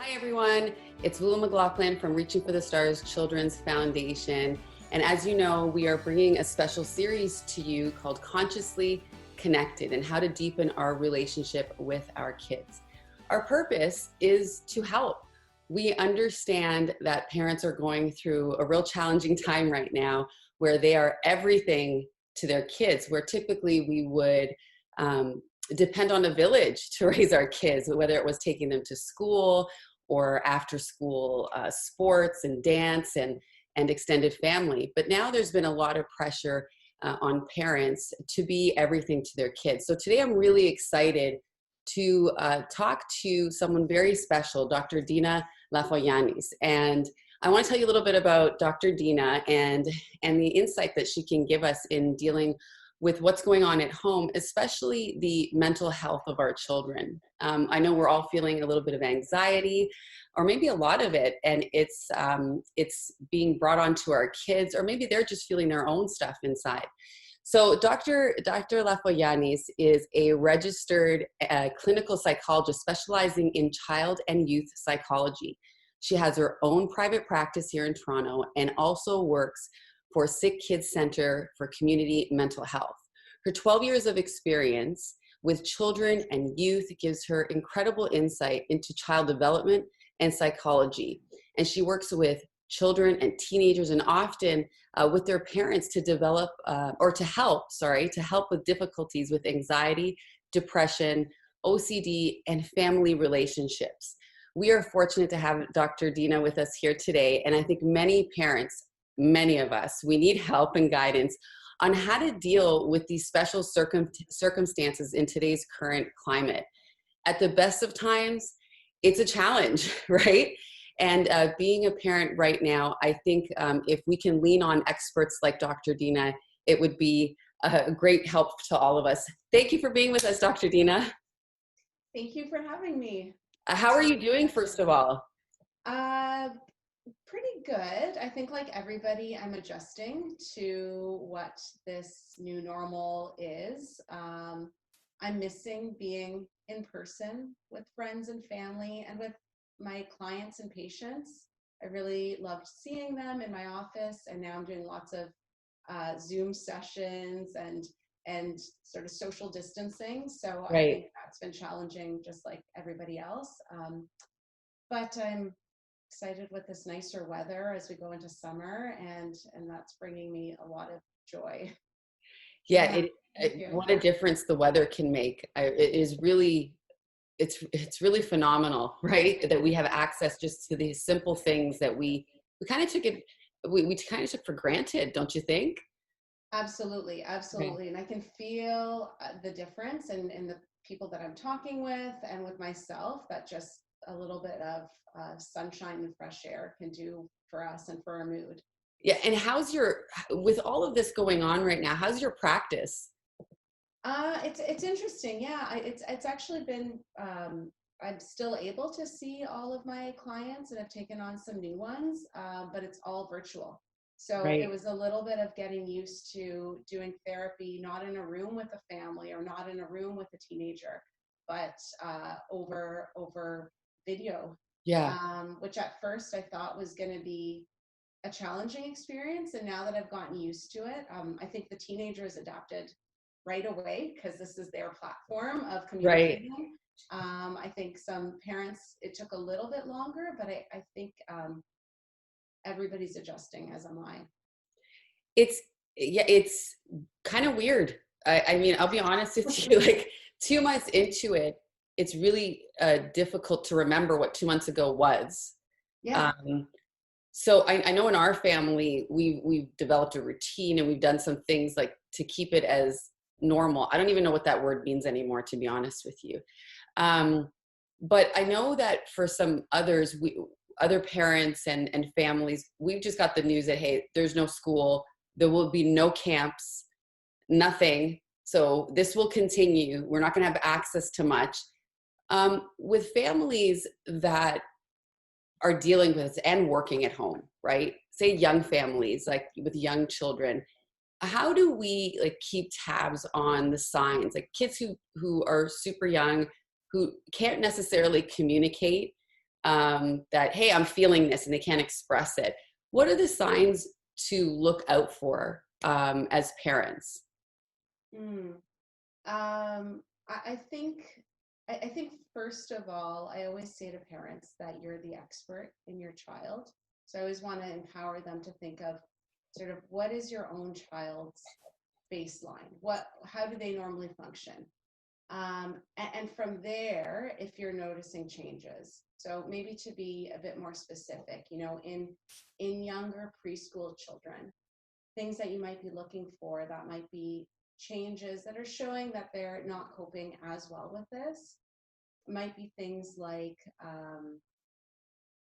Hi everyone, it's Voula McLaughlin from Reaching for the Stars Children's Foundation. And as you know, we are bringing a special series to you called Consciously Connected and how to deepen our relationship with our kids. Our purpose is to help. We understand that parents are going through a real challenging time right now where they are everything to their kids, where typically we would depend on a village to raise our kids, whether it was taking them to school or after school sports and dance and extended family. But now there's been a lot of pressure on parents to be everything to their kids. So today I'm really excited to talk to someone very special, Dr. Dina Lafoyiannis. And I want to tell you a little bit about Dr. Dina and the insight that she can give us in dealing with what's going on at home, especially the mental health of our children. I know we're all feeling a little bit of anxiety, or maybe a lot of it, and it's being brought onto our kids, or maybe they're just feeling their own stuff inside. So Dr. Lafoyanis is a registered clinical psychologist specializing in child and youth psychology. She has her own private practice here in Toronto and also works for Sick Kids Center for Community Mental Health. Her 12 years of experience with children and youth gives her incredible insight into child development and psychology. And she works with children and teenagers and often with their parents to develop to help with difficulties with anxiety, depression, OCD, and family relationships. We are fortunate to have Dr. Dina with us here today. And I think many parents, many of us, we need help and guidance on how to deal with these special circumstances in today's current climate. At the best of times, it's a challenge, right? And being a parent right now, I think if we can lean on experts like Dr. Dina, it would be a great help to all of us. Thank you for being with us, Dr. Dina. Thank you for having me. How are you doing, first of all? Pretty good. I think like everybody, I'm adjusting to what this new normal is. I'm missing being in person with friends and family and with my clients and patients. I really loved seeing them in my office, and now I'm doing lots of Zoom sessions and sort of social distancing. So Right. I think that's been challenging, just like everybody else. But I'm excited with this nicer weather as we go into summer, and that's bringing me a lot of joy. Yeah, what a difference the weather can make. It is really, it's really phenomenal, right? That we have access just to these simple things that we kind of took it, we kind of took for granted, don't you think? Absolutely. Okay. And I can feel the difference in the people that I'm talking with and with myself, that just a little bit of sunshine and fresh air can do for us and for our mood. Yeah, and with all of this going on right now, how's your practice? It's interesting. Yeah, it's actually been, I'm still able to see all of my clients, and I've taken on some new ones, but it's all virtual. So it Right. was a little bit of getting used to doing therapy, not in a room with a family or not in a room with a teenager, but over video, Yeah. which at first I thought was going to be a challenging experience. And now that I've gotten used to it, I think the teenagers adapted right away because this is their platform of Right. communicating. I think some parents, it took a little bit longer, but I think everybody's adjusting, as am I. It's kind of weird. I mean, I'll be honest with you, like 2 months into it, it's really difficult to remember what 2 months ago was. Yeah. So I know in our family, we've developed a routine and we've done some things like to keep it as normal. I don't even know what that word means anymore, to be honest with you. But I know that for some others, other parents and families, we've just got the news that, hey, there's no school, there will be no camps, nothing. So this will continue. We're not going to have access to much. With families that are dealing with this and working at home, right? Say young families, like with young children, how do we like keep tabs on the signs? Like kids who are super young, who can't necessarily communicate, that, hey, I'm feeling this, and they can't express it. What are the signs to look out for as parents? Mm. I think first of all, I always say to parents that you're the expert in your child. So I always want to empower them to think of sort of what is your own child's baseline? How do they normally function? And from there, if you're noticing changes, so maybe to be a bit more specific, in younger preschool children, things that you might be looking for that might be changes that are showing that they're not coping as well with this might be things like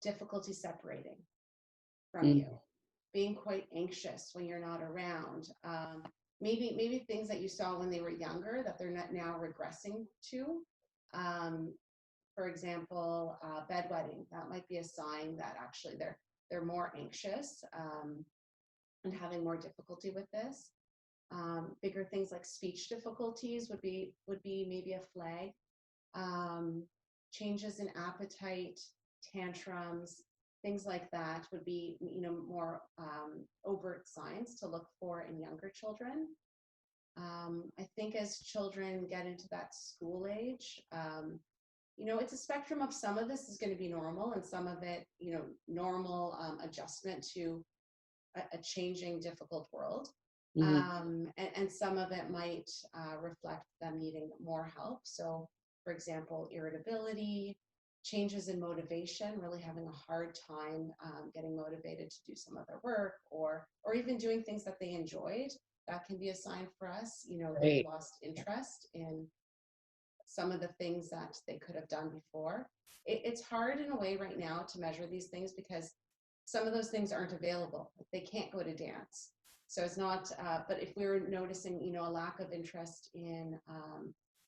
difficulty separating from you, being quite anxious when you're not around, maybe things that you saw when they were younger that they're not now regressing to. For example, bedwetting, that might be a sign that actually they're more anxious and having more difficulty with this. Bigger things like speech difficulties would be maybe a flag. Changes in appetite, tantrums, things like that would be more overt signs to look for in younger children. I think as children get into that school age, it's a spectrum of some of this is going to be normal and some of it, normal adjustment to a changing, difficult world. And some of it might reflect them needing more help. So, for example, irritability, changes in motivation, really having a hard time getting motivated to do some of their work, or even doing things that they enjoyed. That can be a sign for us. They've lost interest in some of the things that they could have done before. It's hard in a way right now to measure these things because some of those things aren't available. They can't go to dance. So it's not, but if we were noticing, a lack of interest in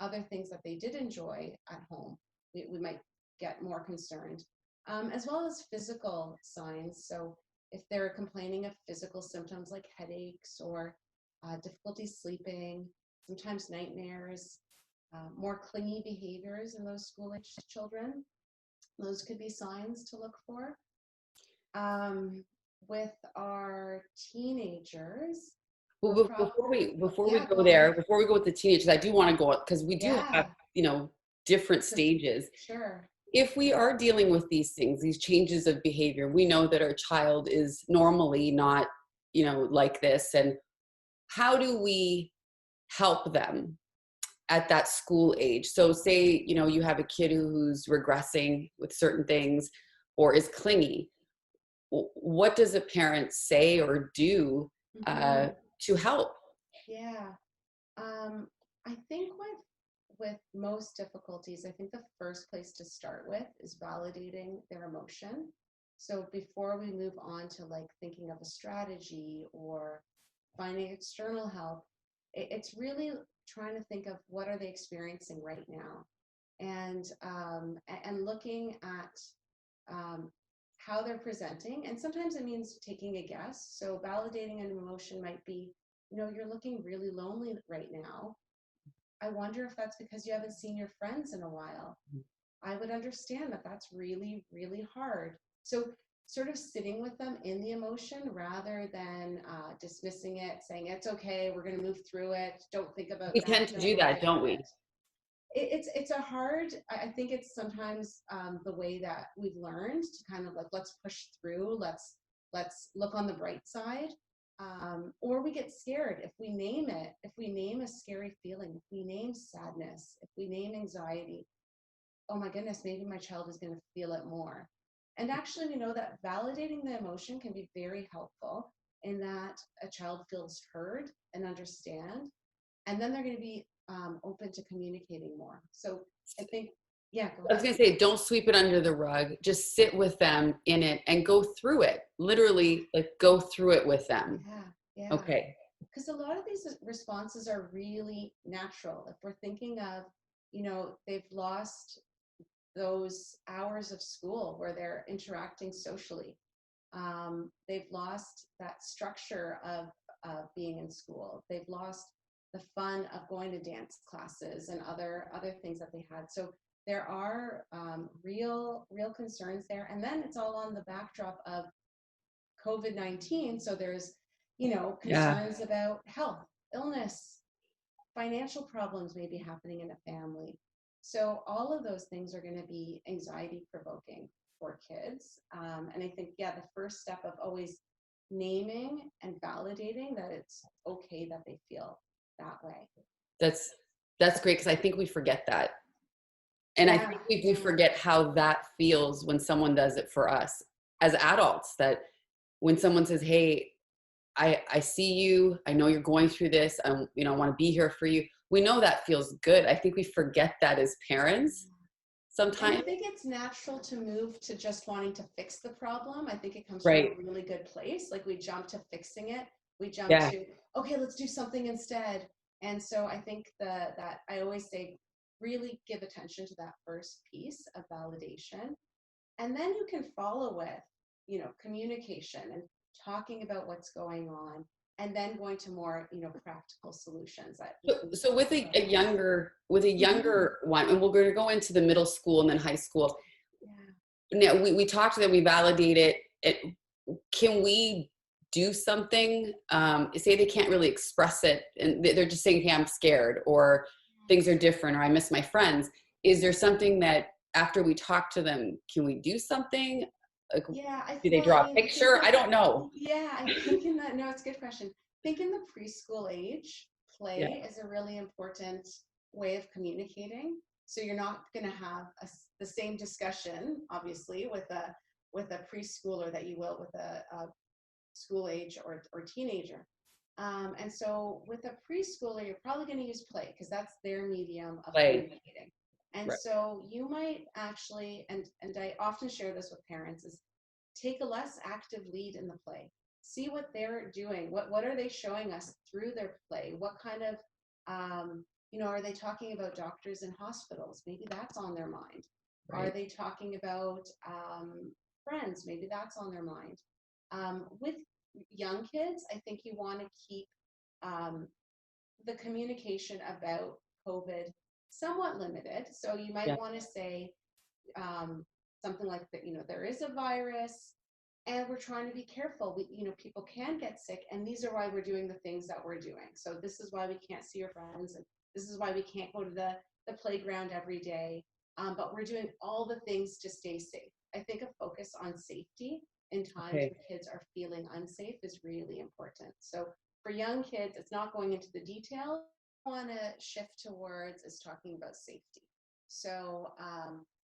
other things that they did enjoy at home, we might get more concerned, as well as physical signs. So if they're complaining of physical symptoms like headaches or difficulty sleeping, sometimes nightmares, more clingy behaviors in those school-aged children, those could be signs to look for. With our teenagers, Well, before we go go there, ahead. before we go with the teenagers, I do want to go, because we do have, Yeah, different stages. sure. If we are dealing with these things, these changes of behavior, we know that our child is normally not, like this. And how do we help them at that school age? So say, you have a kid who's regressing with certain things or is clingy. What does a parent say or do Mm-hmm. to help? Yeah. I think with most difficulties, I think the first place to start with is validating their emotion. So before we move on to like thinking of a strategy or finding external help, it's really trying to think of what are they experiencing right now, and looking at how they're presenting. And sometimes it means taking a guess. So validating an emotion might be, you're looking really lonely right now. I wonder if that's because you haven't seen your friends in a while. I would understand that that's really, really hard. So sort of sitting with them in the emotion rather than dismissing it, saying it's okay, we're going to move through it. Don't think about We that. tend to Don't do worry that, don't about we? it. It's a hard, I think it's sometimes the way that we've learned to kind of like, let's push through, let's look on the bright side. Or we get scared if we name it, if we name a scary feeling, if we name sadness, if we name anxiety, oh my goodness, maybe my child is going to feel it more. And actually, we know that validating the emotion can be very helpful in that a child feels heard and understand, and then they're going to be open to communicating more. So I think, yeah, go I was ahead. going to say, don't sweep it under the rug. Just sit with them in it and go through it. Literally, like, go through it with them. Yeah. Okay. Because a lot of these responses are really natural. If we're thinking of, they've lost those hours of school where they're interacting socially. They've lost that structure of being in school. They've lost the fun of going to dance classes and other things that they had. So there are real concerns there. And then it's all on the backdrop of COVID-19. So there's, Yeah. concerns about health, illness, financial problems may be happening in a family. So all of those things are going to be anxiety provoking for kids. And I think, the first step of always naming and validating that it's okay that they feel that way. That's great, because I think we forget that. And I think we forget how that feels when someone does it for us as adults, that when someone says, hey, I see you, I know you're going through this, I want to be here for you. We know that feels good. I think we forget that as parents sometimes. And I think it's natural to move to just wanting to fix the problem. I think it comes Right. from a really good place. Like we jump to fixing it. We jump Yeah. to, okay, let's do something instead. And so I think that I always say, really give attention to that first piece of validation. And then you can follow with, communication and talking about what's going on, and then going to more, practical solutions. So with a younger one, and we're going to go into the middle school and then high school. Yeah. Now we talked to them, we validated it. Can we do something? Say they can't really express it, and they're just saying, hey, I'm scared, or things are different, or I miss my friends. Is there something that after we talk to them, can we do something? Like, do they draw a picture? I don't know. Yeah, I think no, it's a good question. I think in the preschool age, play is a really important way of communicating. So you're not going to have the same discussion, obviously, with a preschooler that you will with a school age or teenager. And so with a preschooler, you're probably going to use play because that's their medium of communicating. And so you might actually, and I often share this with parents, is take a less active lead in the play. See what they're doing. What are they showing us through their play? What kind of, are they talking about doctors and hospitals? Maybe that's on their mind. Right. Are they talking about friends? Maybe that's on their mind. With young kids, I think you want to keep the communication about COVID somewhat limited. So you might want to say something like that, there is a virus and we're trying to be careful. People can get sick, and these are why we're doing the things that we're doing. So this is why we can't see your friends, and this is why we can't go to the playground every day. But we're doing all the things to stay safe. I think a focus on safety in times when kids are feeling unsafe is really important. So for young kids, it's not going into the detail. I want to shift towards is talking about safety. So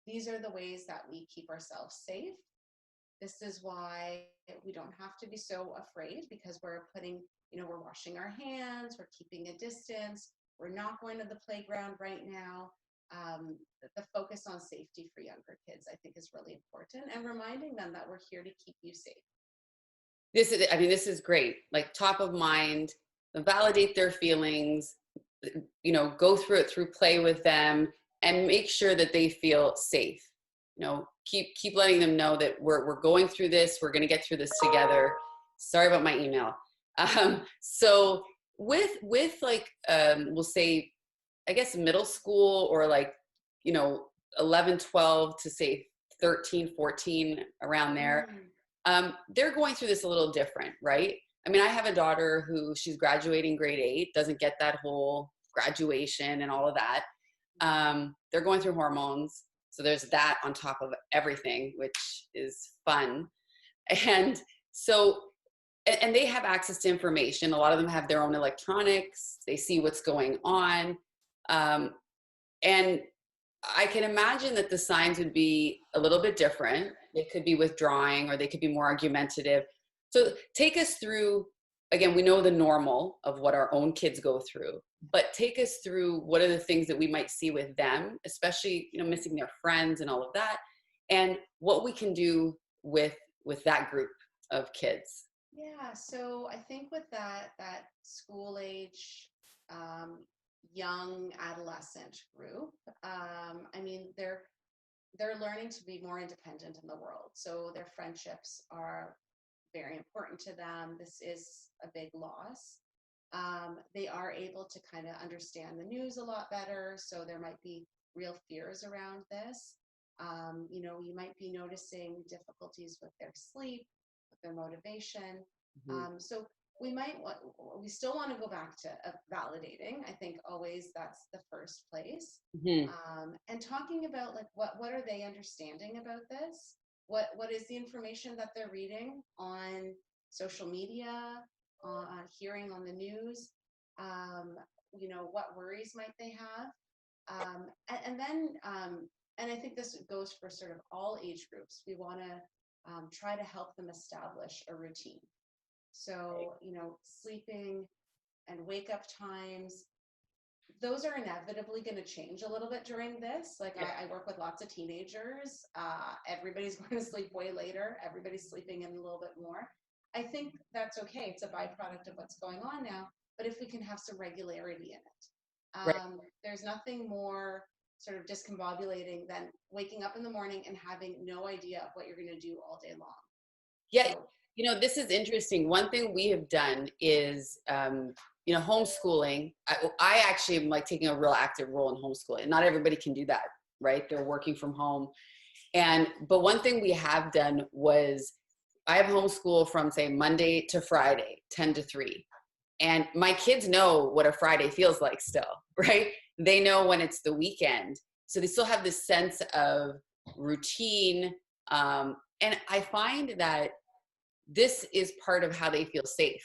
these are the ways that we keep ourselves safe. This is why we don't have to be so afraid, because we're putting, we're washing our hands, we're keeping a distance, we're not going to the playground right now. The focus on safety for younger kids, I think, is really important, and reminding them that we're here to keep you safe. This is great. Like, top of mind, validate their feelings, go through it through play with them, and make sure that they feel safe. Keep letting them know that we're going through this. We're going to get through this together. Sorry about my email. So with like, we'll say, I guess middle school, or like, 11, 12 to say 13, 14, around there. They're going through this a little different, right? I mean, I have a daughter who she's graduating grade 8, doesn't get that whole graduation and all of that. They're going through hormones. So there's that on top of everything, which is fun. And so, and they have access to information. A lot of them have their own electronics. They see what's going on. And I can imagine that the signs would be a little bit different. They could be withdrawing, or they could be more argumentative. So take us through, again, we know the normal of what our own kids go through, but take us through what are the things that we might see with them, especially, missing their friends and all of that, and what we can do with that group of kids. Yeah, so I think with that school age, young adolescent group, I mean, they're learning to be more independent in the world. So their friendships are very important to them. This is a big loss. They are able to kind of understand the news a lot better. So there might be real fears around this. You might be noticing difficulties with their sleep, with their motivation. So we still want to go back to validating. I think always that's the first place. And talking about like what are they understanding about this? What is the information that they're reading on social media, hearing on the news? What worries might they have? And I think this goes for sort of all age groups. We want to try to help them establish a routine. So, sleeping and wake up times, those are inevitably going to change a little bit during this. Like I work with lots of teenagers. Everybody's going to sleep way later. Everybody's sleeping in a little bit more. I think that's okay. It's a byproduct of what's going on now. But if we can have some regularity in it, there's nothing more sort of discombobulating than waking up in the morning and having no idea of what you're going to do all day long. Yeah. This is interesting. One thing we have done is, homeschooling. I actually am like taking a real active role in homeschooling. Not everybody can do that, right? They're working from home. But one thing we have done was I have homeschool from say Monday to Friday, 10 to 3. And my kids know what a Friday feels like still, right? They know when it's the weekend. So they still have this sense of routine. And I find that this is part of how they feel safe,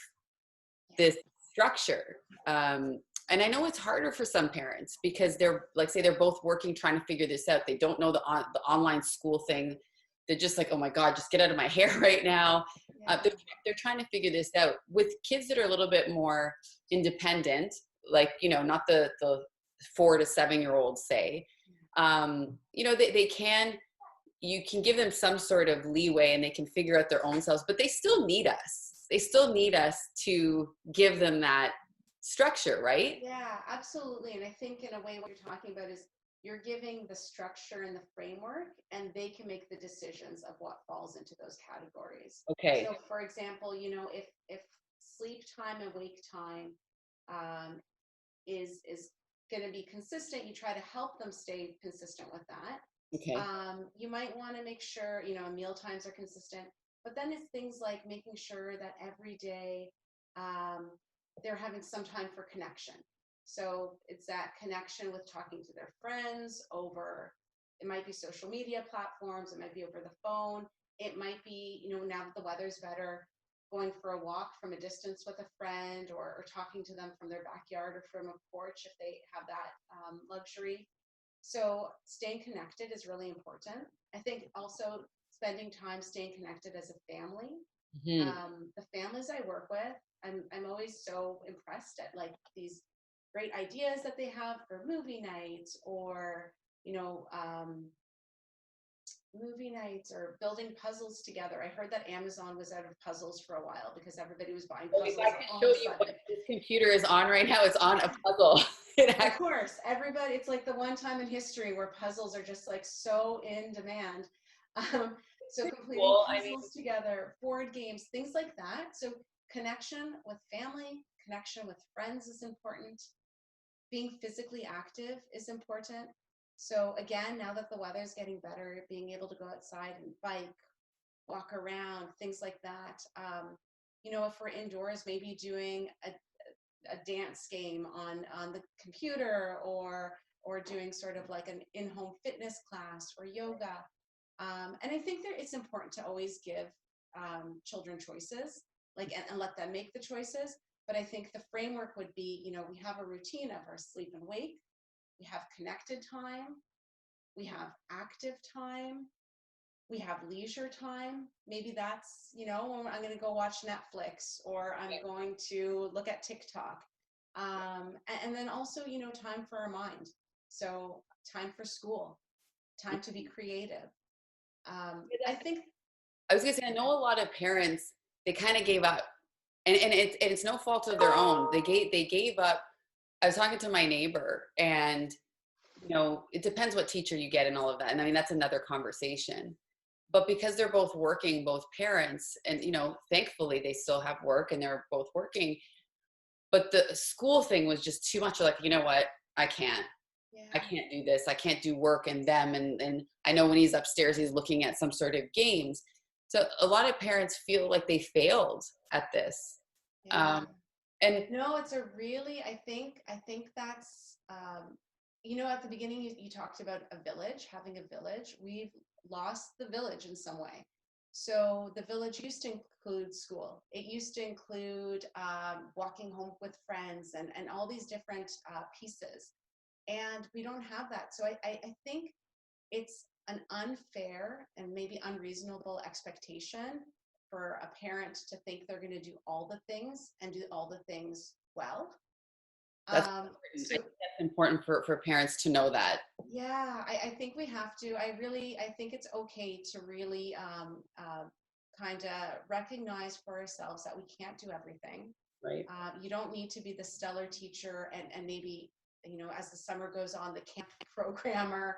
this structure. And I know it's harder for some parents because they're like, say they're both working, trying to figure this out. They don't know the online school thing. They're just like, oh my God, just get out of my hair right now. They're trying to figure this out. With kids that are a little bit more independent, like, not the 4 to 7-year-olds say, you can give them some sort of leeway and they can figure out their own selves, but they still need us. They still need us to give them that structure, right? Yeah, absolutely. And I think in a way what you're talking about is you're giving the structure and the framework, and they can make the decisions of what falls into those categories. Okay. So for example, if sleep time and wake time is going to be consistent, you try to help them stay consistent with that. Okay. You might want to make sure, meal times are consistent, but then it's things like making sure that every day they're having some time for connection. So it's that connection with talking to their friends over, it might be social media platforms, it might be over the phone, it might be, now that the weather's better, going for a walk from a distance with a friend, or talking to them from their backyard or from a porch if they have that luxury. So staying connected is really important. I think also spending time staying connected as a family. The families I work with, I'm always so impressed at like these great ideas that they have for movie nights, or movie nights, or building puzzles together. I heard that Amazon was out of puzzles for a while because everybody was buying puzzles. If I can show you what this computer is on right now, it's on a puzzle. Of course, everybody, it's like the one time in history where puzzles are just like so in demand. So completing puzzles together, board games, things like that. So connection with family, connection with friends is important. Being physically active is important. So again, now that the weather's getting better, being able to go outside and bike, walk around, things like that. If we're indoors, maybe doing a dance game on the computer, or doing sort of like an in-home fitness class or yoga. And I think it's important to always give children choices, and let them make the choices. But I think the framework would be, we have a routine of our sleep and wake. We have connected time. We have active time. We have leisure time. Maybe that's, I'm going to go watch Netflix, or I'm going to look at TikTok. And then also, time for our mind. So time for school, time to be creative. I think I was going to say, I know a lot of parents, they kind of gave up, and it's no fault of their own. They gave up. I was talking to my neighbor, and it depends what teacher you get and all of that. And I mean, that's another conversation. But because they're both working, both parents, and thankfully they still have work and they're both working. But the school thing was just too much. Like, you know what? I can't. I can't do this. I can't do work and them. And I know when he's upstairs, he's looking at some sort of games. So a lot of parents feel like they failed at this. Yeah. And no, it's a really, I think that's, at the beginning you talked about a village, having a village. We've lost the village in some way. So the village used to include school. It used to include walking home with friends and all these different pieces. And we don't have that. So I think it's an unfair and maybe unreasonable expectation for a parent to think they're going to do all the things and do all the things well. that's important. I think that's important for parents to know that. Yeah, I think we have to. I think it's okay to really kind of recognize for ourselves that we can't do everything. Right. You don't need to be the stellar teacher and maybe, as the summer goes on, the camp programmer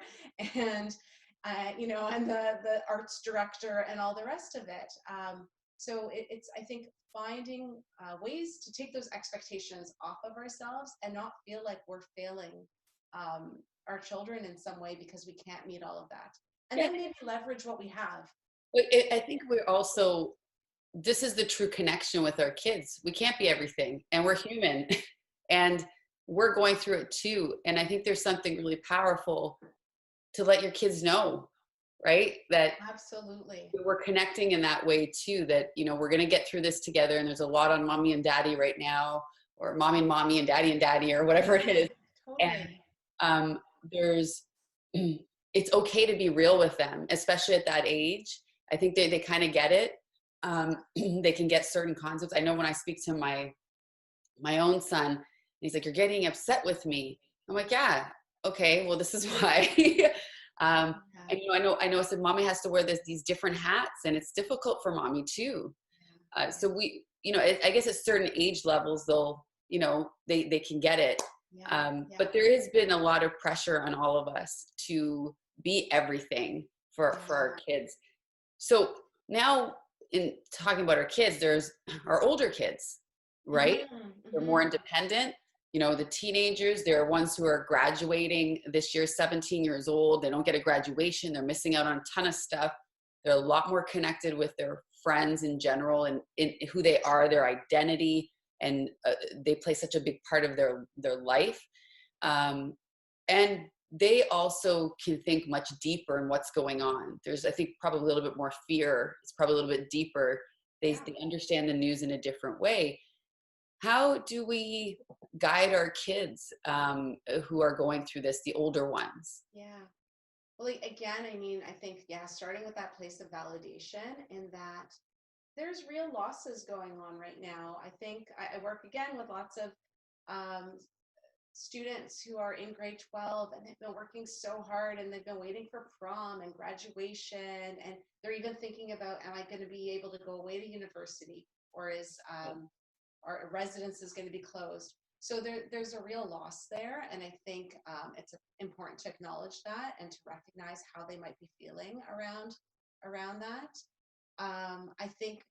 and, and the arts director and all the rest of it. So it's, I think, finding ways to take those expectations off of ourselves and not feel like we're failing our children in some way because we can't meet all of that. And then maybe leverage what we have. But I think we're also, this is the true connection with our kids. We can't be everything, and we're human and we're going through it too. And I think there's something really powerful to let your kids know, right? That absolutely we're connecting in that way too, that, we're going to get through this together. And there's a lot on mommy and daddy right now, or mommy and daddy, or whatever it is. Totally. And it's okay to be real with them, especially at that age. I think they kind of get it. They can get certain concepts. I know when I speak to my own son, he's like, "You're getting upset with me." I'm like, "Yeah, okay, well, this is why." And I know. I said, "Mommy has to wear these different hats, and it's difficult for mommy too." So we, I guess at certain age levels, they'll, they can get it. But there has been a lot of pressure on all of us to be everything for our kids. So now, in talking about our kids, there's our older kids, right? Mm-hmm. They're more independent. The teenagers, they're ones who are graduating this year, 17 years old. They don't get a graduation. They're missing out on a ton of stuff. They're a lot more connected with their friends in general and in who they are, their identity, and they play such a big part of their life. And they also can think much deeper in what's going on. There's, I think, probably a little bit more fear. It's probably a little bit deeper. They understand the news in a different way. How do we guide our kids who are going through this, the older ones? Yeah. Well, again, I think, starting with that place of validation, in that there's real losses going on right now. I think I work again with lots of students who are in grade 12, and they've been working so hard, and they've been waiting for prom and graduation, and they're even thinking about, am I going to be able to go away to university, or is our residence is going to be closed? So there's a real loss there, and I think it's important to acknowledge that and to recognize how they might be feeling around that. I think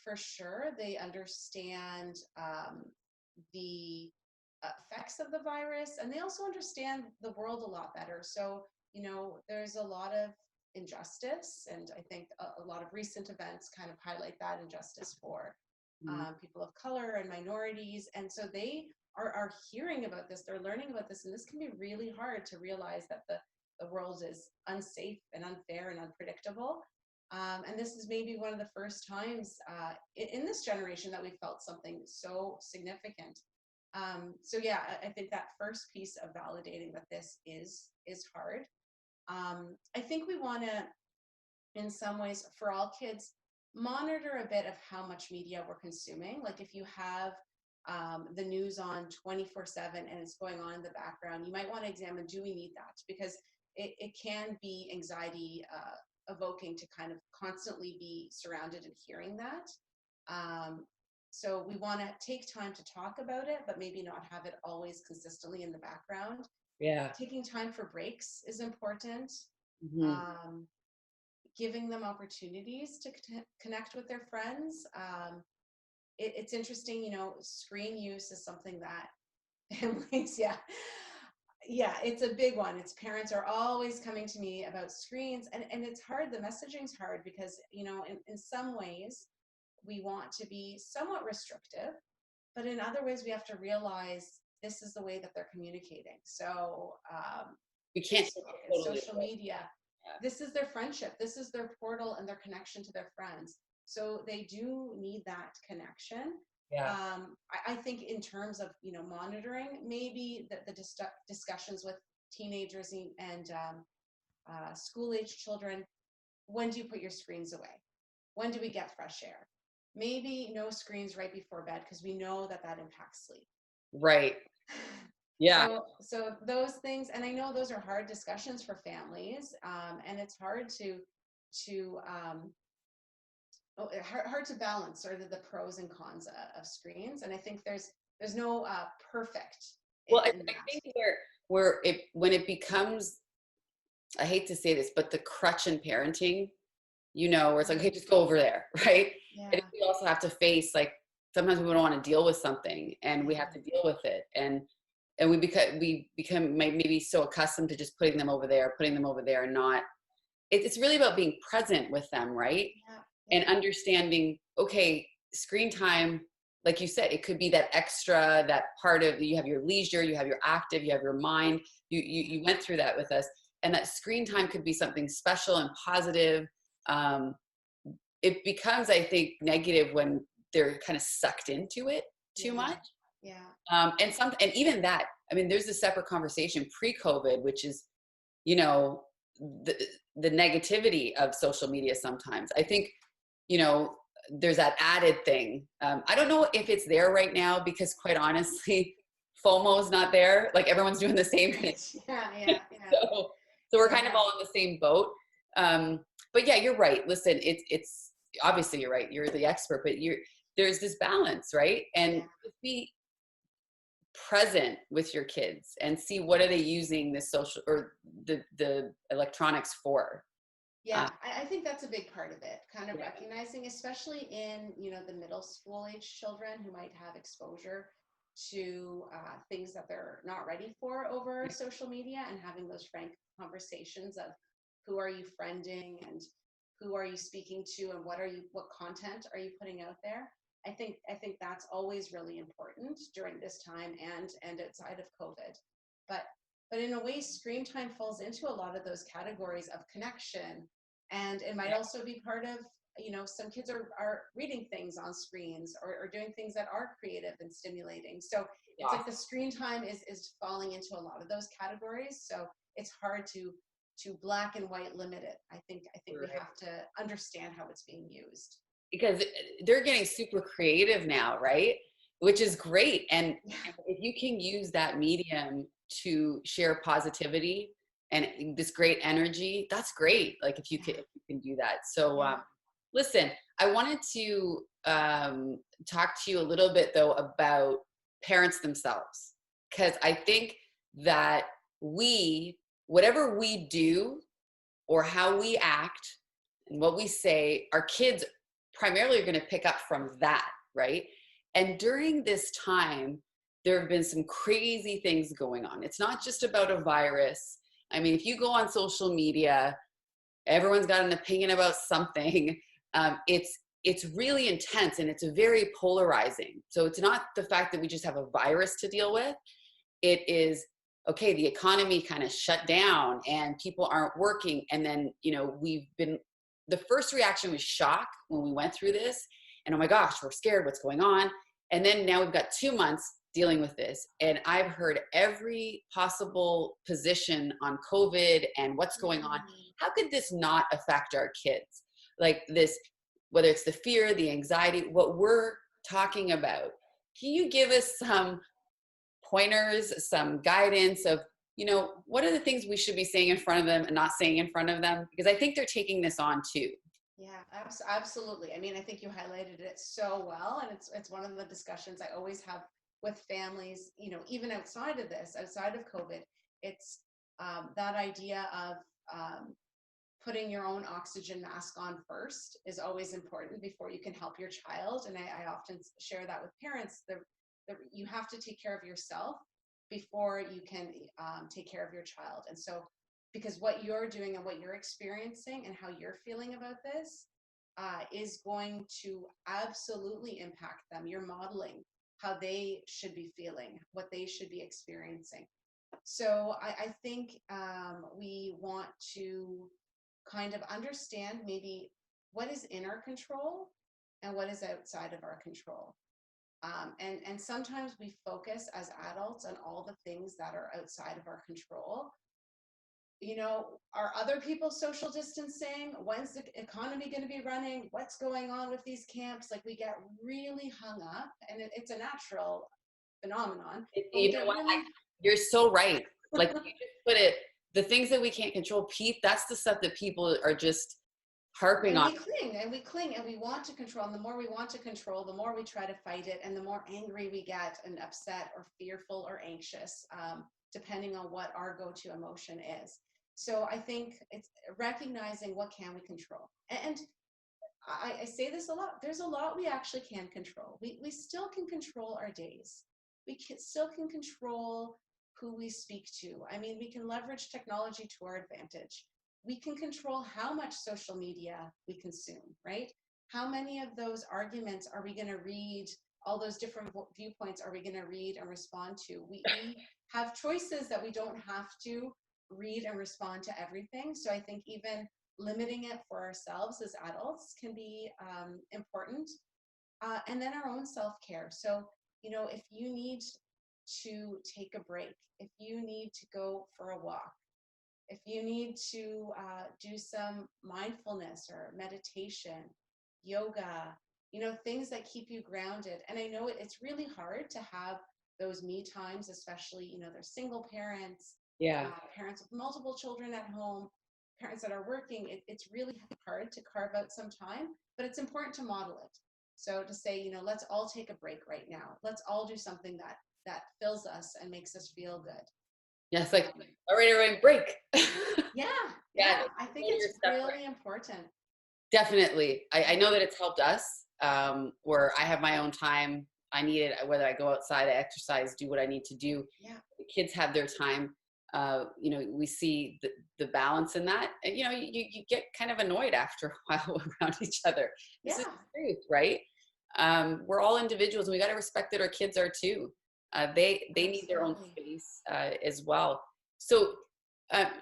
for sure they understand the effects of the virus, and they also understand the world a lot better. So, there's a lot of injustice, and I think a lot of recent events kind of highlight that injustice for people of color and minorities. And so they are hearing about this, they're learning about this, and this can be really hard to realize that the world is unsafe and unfair and unpredictable. And this is maybe one of the first times in this generation that we felt something so significant. So I think that first piece of validating that this is hard. I think we want to, in some ways, for all kids, monitor a bit of how much media we're consuming. Like if you have the news on 24/7 and it's going on in the background, you might want to examine, do we need that? Because it can be anxiety evoking to kind of constantly be surrounded and hearing that. So we want to take time to talk about it, but maybe not have it always consistently in the background. Yeah. Taking time for breaks is important. Mm-hmm. Giving them opportunities to connect with their friends. It's interesting, screen use is something that families, Yeah, it's a big one. It's parents are always coming to me about screens, and it's hard. The messaging's hard because, in some ways we want to be somewhat restrictive, but in other ways we have to realize this is the way that they're communicating. So We can't Facebook and totally social avoid. media, Yeah. this is their friendship, this is their portal and their connection to their friends. So they do need that connection. Yeah. I think in terms of monitoring, maybe the discussions with teenagers and school age children. When do you put your screens away? When do we get fresh air? Maybe no screens right before bed, because we know that impacts sleep. Right. Yeah. So those things, and I know those are hard discussions for families, and it's hard hard to balance sort of the pros and cons of screens. And I think there's no perfect. Well, I think when it becomes, I hate to say this, but the crutch in parenting, where it's like, hey, just go over there, right? Yeah. And we also have to face, like, sometimes we don't want to deal with something, and we have to deal with it, and we become maybe so accustomed to just putting them over there, and not. It's really about being present with them, right? Yeah. And understanding, okay, screen time, like you said, it could be that extra, that part of, you have your leisure, you have your active, you have your mind. You went through that with us, and that screen time could be something special and positive. It becomes, I think, negative when they're kind of sucked into it too much. Yeah. And even that, I mean, there's a separate conversation pre-COVID, which is, the negativity of social media sometimes. I think, there's that added thing. I don't know if it's there right now, because quite honestly, FOMO is not there. Like, everyone's doing the same thing. Yeah. So we're kind of all in the same boat. But yeah, you're right. Listen, it's obviously, you're right. You're the expert, but there's this balance, right? And just be present with your kids and see what are they using the social or the electronics for. Yeah, I think that's a big part of it, kind of recognizing, especially in, the middle school age children who might have exposure to things that they're not ready for over social media, and having those frank conversations of who are you friending and who are you speaking to, and what content are you putting out there. I think that's always really important during this time and outside of COVID. But in a way, screen time falls into a lot of those categories of connection. And it might also be part of, some kids are reading things on screens, or doing things that are creative and stimulating. So it's like the screen time is falling into a lot of those categories. So it's hard to black and white limit it. I think we have to understand how it's being used. Because they're getting super creative now, right? Which is great. And if you can use that medium to share positivity and this great energy, that's great. Like, if you can do that. So listen, I wanted to talk to you a little bit, though, about parents themselves, because I think that whatever we do or how we act and what we say, our kids primarily are going to pick up from that, right? And during this time, there have been some crazy things going on. It's not just about a virus. I mean, if you go on social media, everyone's got an opinion about something. It's really intense, and it's very polarizing. So it's not the fact that we just have a virus to deal with. It is, okay, the economy kind of shut down and people aren't working. And then, the first reaction was shock when we went through this, and oh my gosh, we're scared, what's going on? And then now we've got 2 months dealing with this, and I've heard every possible position on COVID and what's going on. How could this not affect our kids? Like this, whether it's the fear, the anxiety, what we're talking about. Can you give us some pointers, some guidance of, what are the things we should be saying in front of them and not saying in front of them? Because I think they're taking this on too. Yeah, absolutely. I mean, I think you highlighted it so well, and it's one of the discussions I always have with families, even outside of this, outside of COVID. It's that idea of putting your own oxygen mask on first is always important before you can help your child. And I often share that with parents. You have to take care of yourself before you can take care of your child. And so, because what you're doing and what you're experiencing and how you're feeling about this is going to absolutely impact them. You're modeling how they should be feeling, what they should be experiencing. So I think we want to kind of understand maybe what is in our control and what is outside of our control. And sometimes we focus as adults on all the things that are outside of our control. You know, are other people social distancing? When's the economy going to be running? What's going on with these camps? Like, we get really hung up, and it's a natural phenomenon. You know what? You're so right. Like, you just put it, the things that we can't control, Pete, that's the stuff that people are just harping on. We cling and we want to control. And the more we want to control, the more we try to fight it, and the more angry we get and upset or fearful or anxious, depending on what our go-to emotion is. So I think it's recognizing what can we control. And I say this a lot. There's a lot we actually can control. We still can control our days. Still can control who we speak to. I mean, we can leverage technology to our advantage. We can control how much social media we consume, right? How many of those arguments are we going to read? All those different viewpoints are we going to read and respond to? We have choices that we don't have to read and respond to everything. So I think even limiting it for ourselves as adults can be important. And then our own self-care. So, you know, if you need to take a break, if you need to go for a walk, if you need to do some mindfulness or meditation, yoga, you know, things that keep you grounded. And I know it's really hard to have those me times, especially, you know, there's single parents, parents with multiple children at home, parents that are working. It's really hard to carve out some time, but it's important to model it. So to say, you know, let's all take a break right now. Let's all do something that fills us and makes us feel good. Yes, like, all right, everybody, break. Yeah. I think it's really important. Definitely. I know that it's helped us, where I have my own time. I need it, whether I go outside, I exercise, do what I need to do. Yeah. The kids have their time. You know, we see the balance in that. And, you know, you get kind of annoyed after a while around each other. This is the truth, right? We're all individuals, and we got to respect that our kids are too. They need their own space as well. So,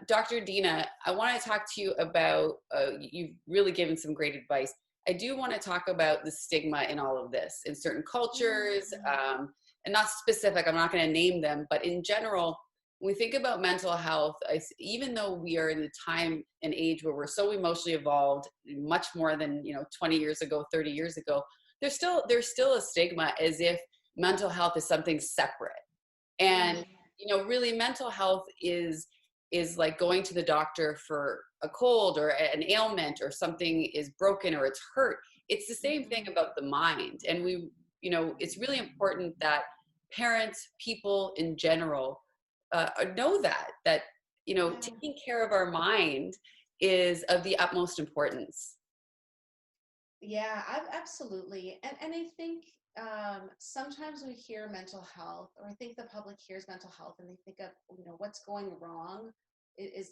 Dr. Dina, I want to talk to you about, you've really given some great advice. I do want to talk about the stigma in all of this, in certain cultures, and not specific, I'm not going to name them, but in general, when we think about mental health, even though we are in a time and age where we're so emotionally evolved, much more than, you know, 20 years ago, 30 years ago, there's still a stigma as if mental health is something separate. And, you know, really mental health is like going to the doctor for a cold or an ailment, or something is broken or it's hurt. It's the same thing about the mind. And we, you know, it's really important that parents, people in general, know that, you know, taking care of our mind is of the utmost importance. Yeah, absolutely. And I think sometimes we hear mental health, or I think the public hears mental health and they think of, you know, what's going wrong? Is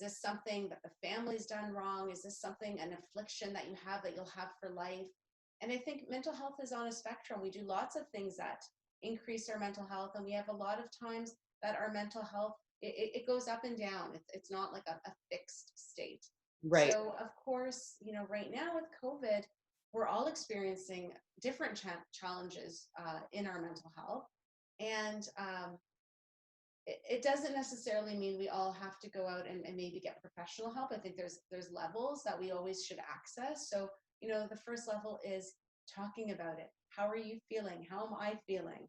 this something that the family's done wrong? Is this something, an affliction that you have that you'll have for life? And I think mental health is on a spectrum. We do lots of things that increase our mental health, and we have a lot of times that our mental health, it goes up and down. It's not like a fixed state. Right. So of course, you know, right now with COVID, we're all experiencing different challenges in our mental health. And it doesn't necessarily mean we all have to go out and maybe get professional help. I think there's levels that we always should access. So, you know, the first level is talking about it. How are you feeling? How am I feeling?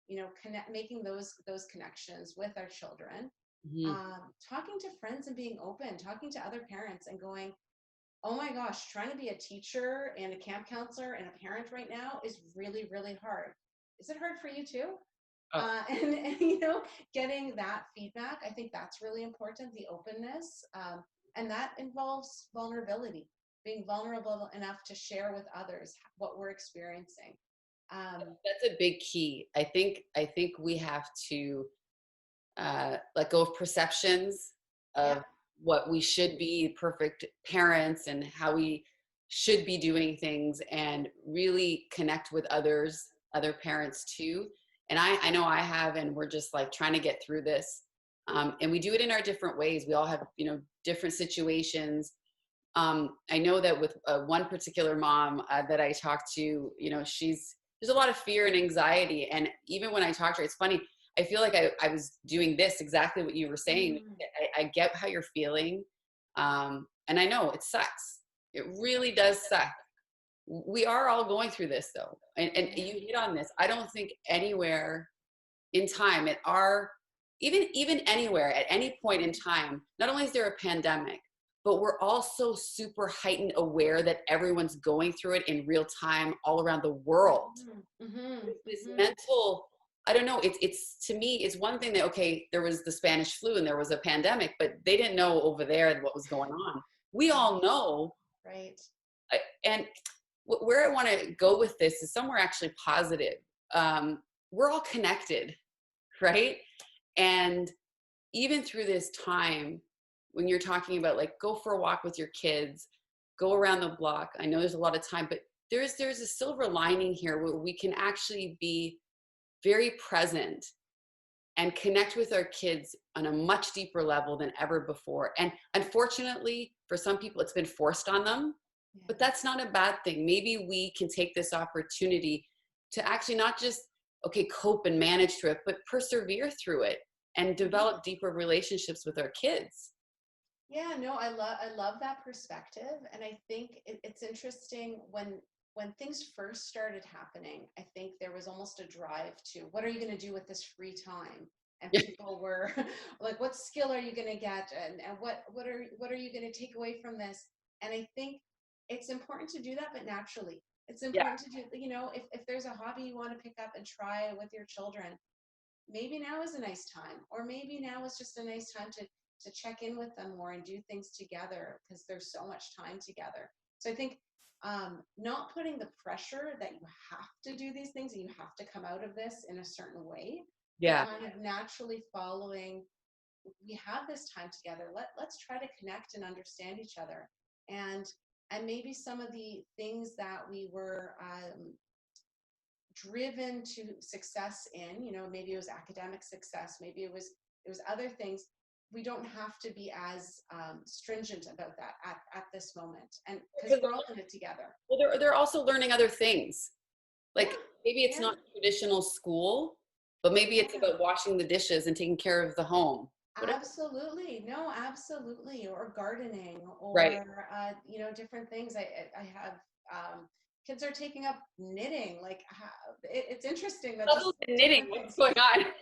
You know, making those connections with our children. Talking to friends and being open, talking to other parents and going, oh my gosh, trying to be a teacher and a camp counselor and a parent right now is really, really hard. Is it hard for you too? And you know, getting that feedback, I think that's really important, the openness. And that involves vulnerability, being vulnerable enough to share with others what we're experiencing. That's a big key. I think we have to let go of perceptions Yeah. of what we should be perfect parents and how we should be doing things, and really connect with other parents too. And I know I have, and we're just like trying to get through this. And we do it in our different ways. We all have, different situations. I know that with one particular mom that I talked to, there's a lot of fear and anxiety. And even when I talk to her, it's funny. I feel like I was doing this exactly what you were saying. Mm. I get how you're feeling. And I know it sucks. It really does suck. We are all going through this though. And Yeah. you hit on this. I don't think anywhere in time at our, even anywhere at any point in time, not only is there a pandemic, but we're also super heightened aware that everyone's going through it in real time all around the world. Mm-hmm. This Mm-hmm. mental, I don't know, it's to me, it's one thing that, okay, there was the Spanish flu and there was a pandemic, but they didn't know over there what was going on. We all know. Right. And where I want to go with this is somewhere actually positive. We're all connected, right? And even through this time, when you're talking about like go for a walk with your kids, go around the block. I know there's a lot of time, but there's a silver lining here where we can actually be very present and connect with our kids on a much deeper level than ever before. And unfortunately, for some people, it's been forced on them, Yeah. but that's not a bad thing. Maybe we can take this opportunity to actually not just, okay, cope and manage through it, but persevere through it and develop deeper relationships with our kids. Yeah, no, I love that perspective, and I think it's interesting when things first started happening. I think there was almost a drive to what are you going to do with this free time, and people were like, what skill are you going to get, and what are you going to take away from this? And I think it's important to do that, but naturally, it's Yeah. important to do. If there's a hobby you want to pick up and try with your children, maybe now is a nice time, or maybe now is just a nice time to check in with them more and do things together because there's so much time together. So I think not putting the pressure that you have to do these things and you have to come out of this in a certain way, but Yeah. kind of naturally following, we have this time together. Let's try to connect and understand each other. And maybe some of the things that we were driven to success in, maybe it was academic success, maybe it was other things. We don't have to be as stringent about that at this moment, and because we're all in it together. Well, they're also learning other things. Yeah. Like maybe it's Yeah. not traditional school, but maybe it's Yeah. about washing the dishes and taking care of the home. Whatever. Absolutely. No, absolutely. Or gardening, Right. or different things. I have kids are taking up knitting. Like it's interesting that just Puzzles and knitting. different What's things. going on?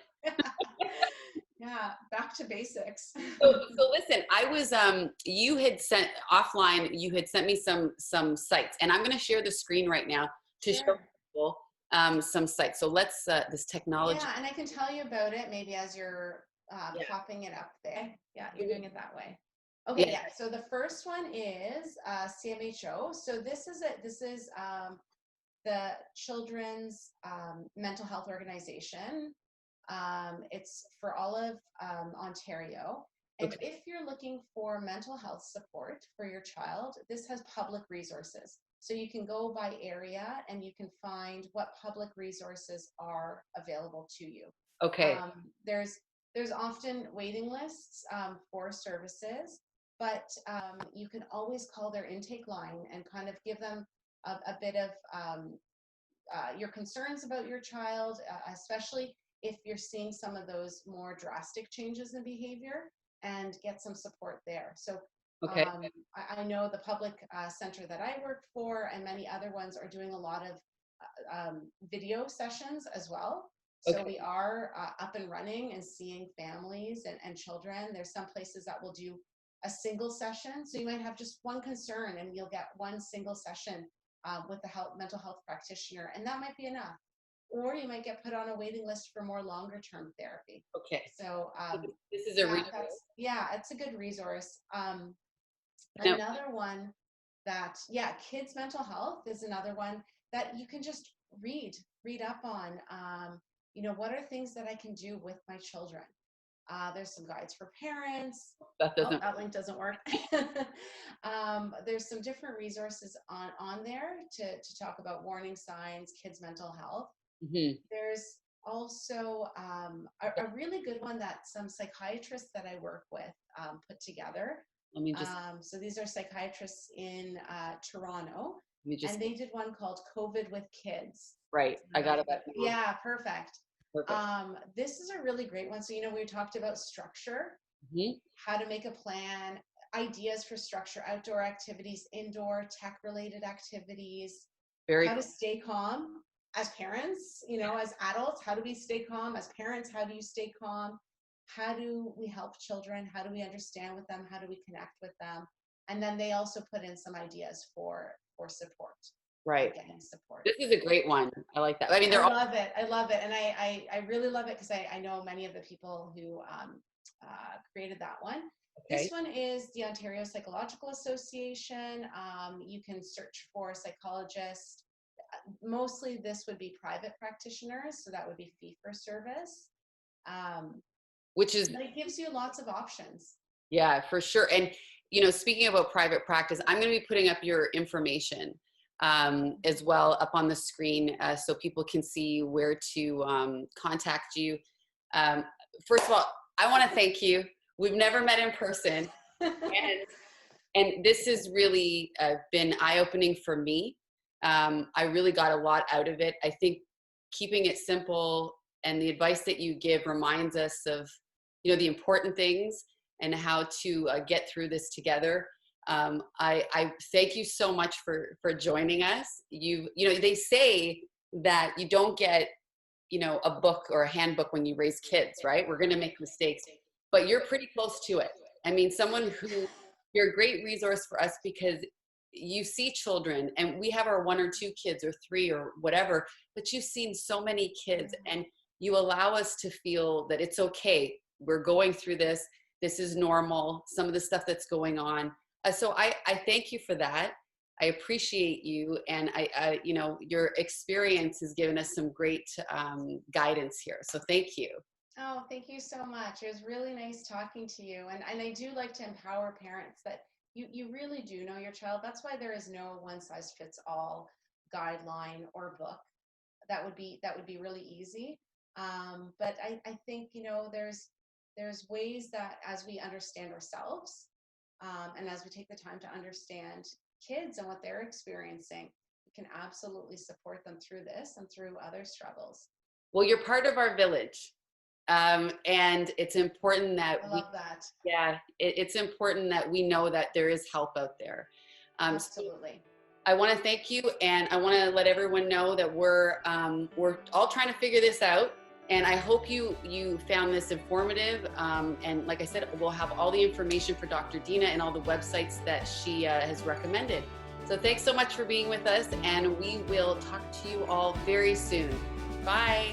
Yeah, back to basics. So listen, I was you had sent offline, you had sent me some sites, and I'm going to share the screen right now to show Sure. people some sites. So let's this technology. Yeah, and I can tell you about it maybe as you're Yeah. popping it up there. Yeah, you're doing it that way. Okay, Yeah. yeah. So the first one is CMHO. So this is the Children's Mental Health Organization. It's for all of Ontario. And Okay. if you're looking for mental health support for your child, this has public resources. So you can go by area and you can find what public resources are available to you. Okay. Um, there's often waiting lists for services, but you can always call their intake line and kind of give them a bit of your concerns about your child, especially if you're seeing some of those more drastic changes in behavior, and get some support there. So Okay. I know the public center that I work for and many other ones are doing a lot of video sessions as well. So Okay. we are up and running and seeing families and children. There's some places that will do a single session. So you might have just one concern and you'll get one single session with the mental health practitioner, and that might be enough. Or you might get put on a waiting list for more longer term therapy. Okay. So This is a it's a good resource. now, Another one kids mental health is another one that you can just read. read up on, what are things that I can do with my children. There's some guides for parents. That link doesn't work. There's some different resources on there to talk about warning signs, kids' mental health. Mm-hmm. There's also a really good one that some psychiatrists that I work with put together. Let me just. So these are psychiatrists in Toronto, and they did one called COVID with Kids. Right, I got it. Yeah, perfect. This is a really great one. So, we talked about structure, mm-hmm. how to make a plan, ideas for structure, outdoor activities, indoor tech-related activities, how to stay calm as parents, as adults, how do we stay calm? As parents, how do you stay calm? How do we help children? How do we understand with them? How do we connect with them? And then they also put in some ideas for support. Right. Getting support. This is a great one. I like that. I mean, I love it. I love it. And I really love it because I know many of the people who created that one. Okay. This one is the Ontario Psychological Association. You can search for psychologists. Mostly this would be private practitioners. So that would be fee for service. But it gives you lots of options. Yeah, for sure. And, speaking about private practice, I'm going to be putting up your information as well up on the screen so people can see where to contact you. First of all, I want to thank you. We've never met in person. And this has really been eye-opening for me. I really got a lot out of it. I think keeping it simple and the advice that you give reminds us of, the important things and how to get through this together. I thank you so much for joining us. They say that you don't get, a book or a handbook when you raise kids, right? We're going to make mistakes, but you're pretty close to it. I mean, you're a great resource for us because you see children, and we have our 1 or 2 kids or 3 or whatever, but you've seen so many kids, and you allow us to feel that it's okay. We're going through this. This is normal. Some of the stuff that's going on. So I thank you for that. I appreciate you. And your experience has given us some great guidance here. So thank you. Oh, thank you so much. It was really nice talking to you. And I do like to empower parents that you really do know your child. That's why there is no one size fits all guideline or book. That would be really easy. But I think, there's ways that as we understand ourselves, and as we take the time to understand kids and what they're experiencing, we can absolutely support them through this and through other struggles. Well, you're part of our village. And it's important that I love that. Yeah, it's important that we know that there is help out there. Absolutely. So I want to thank you, and I want to let everyone know that we're all trying to figure this out. And I hope you found this informative. And like I said, we'll have all the information for Dr. Dina and all the websites that she has recommended. So thanks so much for being with us, and we will talk to you all very soon. Bye.